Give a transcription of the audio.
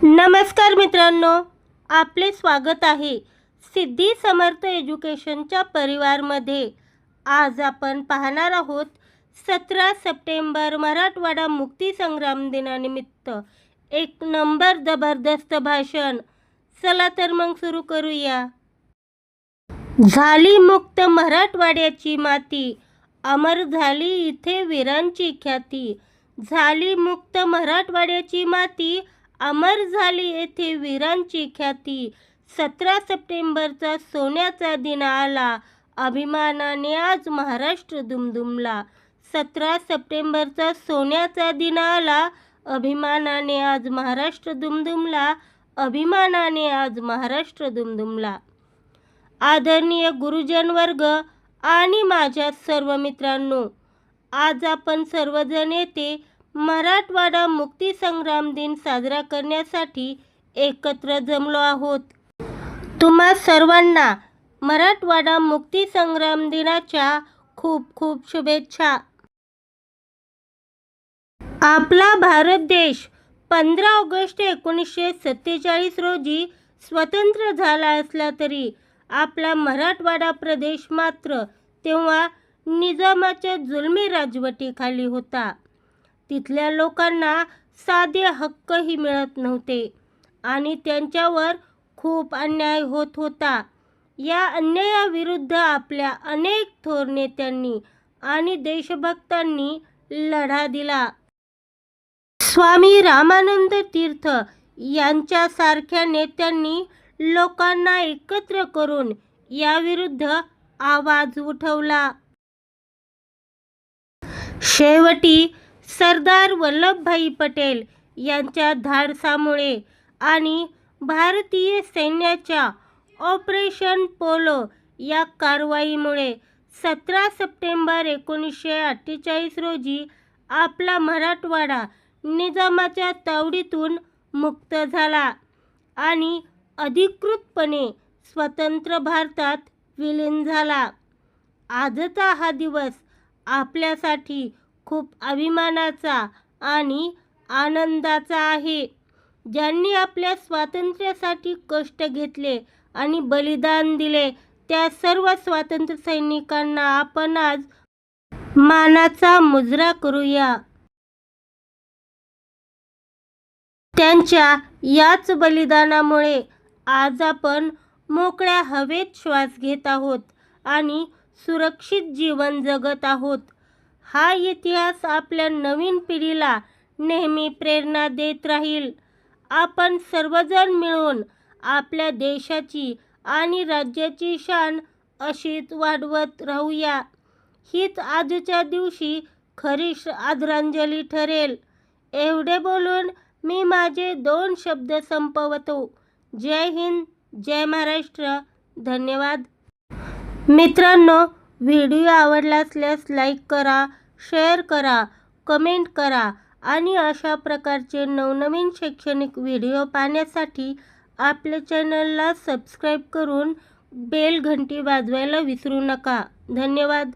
नमस्कार मित्रांनो, आपले स्वागत आहे सिद्धी समर्थ एज्युकेशनच्या परिवारमध्ये। आज आपण पाहणार आहोत 17 सप्टेंबर मराठवाडा मुक्ती संग्राम दिनानिमित्त एक नंबर जबरदस्त भाषण। चला तर मग सुरू करूया। झाली मुक्त मराठवाड्याची माती, अमर झाली इथे वीरांची ख्याती। झाली मुक्त मराठवाड्याची माती, अमर झाली येथे वीरांची ख्याती। 17 सप्टेंबरचा सोन्याचा दिन आला, अभिमानाने आज महाराष्ट्र दुमदुमला। 17 सप्टेंबरचा सोन्याचा दिन आला, अभिमानाने आज महाराष्ट्र दुमदुमला। अभिमानाने आज महाराष्ट्र दुमदुमला। आदरणीय गुरुजन वर्ग आणि माझ्या सर्व मित्रांनो, आज आपण सर्वजण येथे मराठवाडा मुक्ती संग्राम दिन साजरा करण्यासाठी एकत्र जमलो आहोत। तुम्हा सर्वांना मराठवाडा मुक्ती संग्राम दिनाच्या खूप खूप शुभेच्छा। आपला भारत देश 15 ऑगस्ट 1947 रोजी स्वतंत्र झाला असला तरी आपला मराठवाडा प्रदेश मात्र तेव्हा निजामाच्या जुलमी राजवटीखाली होता। तिथल्या लोकांना साधे हक्कही मिळत नव्हते आणि त्यांच्यावर खूप अन्याय होत होता। या अन्यायाविरुद्ध आपल्या अनेक थोर नेत्यांनी आणि देशभक्तांनी लढा दिला। स्वामी रामानंद तीर्थ यांच्यासारख्या नेत्यांनी लोकांना एकत्र करून याविरुद्ध आवाज उठवला। शेवटी सरदार वल्लभभाई पटेल यांच्या धाडसामुळे आणि भारतीय सैन्याच्या ऑपरेशन पोलो या कारवाईमुळे 17 सप्टेंबर 1948 रोजी आपला मराठवाडा निजामाच्या तावडीतून मुक्त झाला आणि अधिकृतपणे स्वतंत्र भारतात विलीन झाला। आजचा हा दिवस आपल्यासाठी खूप अभिमानाचा आणि आनंदाचा आहे। ज्यांनी आपल्या स्वातंत्र्यासाठी कष्ट घेतले आणि बलिदान दिले त्या सर्व स्वातंत्र्य सैनिकांना आपण आज मानाचा मुजरा करूया। त्यांच्या याच बलिदानामुळे आज आपण मोकळ्या हवेत श्वास घेत आहोत आणि सुरक्षित जीवन जगत आहोत। हा इतिहास आपल्या नवीन पिढीला नेहमी प्रेरणा देत राहील। आपण सर्वजण मिळून आपल्या देशाची आणि राज्याची शान अशीच वाढवत राहूया। हीच आजच्या दिवशी खरी आदरांजली ठरेल। एवढे बोलून मी माझे 2 शब्द संपवतो। जय हिंद, जय महाराष्ट्र, धन्यवाद। मित्रांनो, व्हिडिओ आवडला असल्यास लाईक करा, शेअर करा, कमेंट करा आणि अशा प्रकारचे नवनवीन शैक्षणिक व्हिडिओ पाहण्यासाठी आपल्या चॅनलला सबस्क्राईब करून बेल घंटी वाजवायला विसरू नका। धन्यवाद।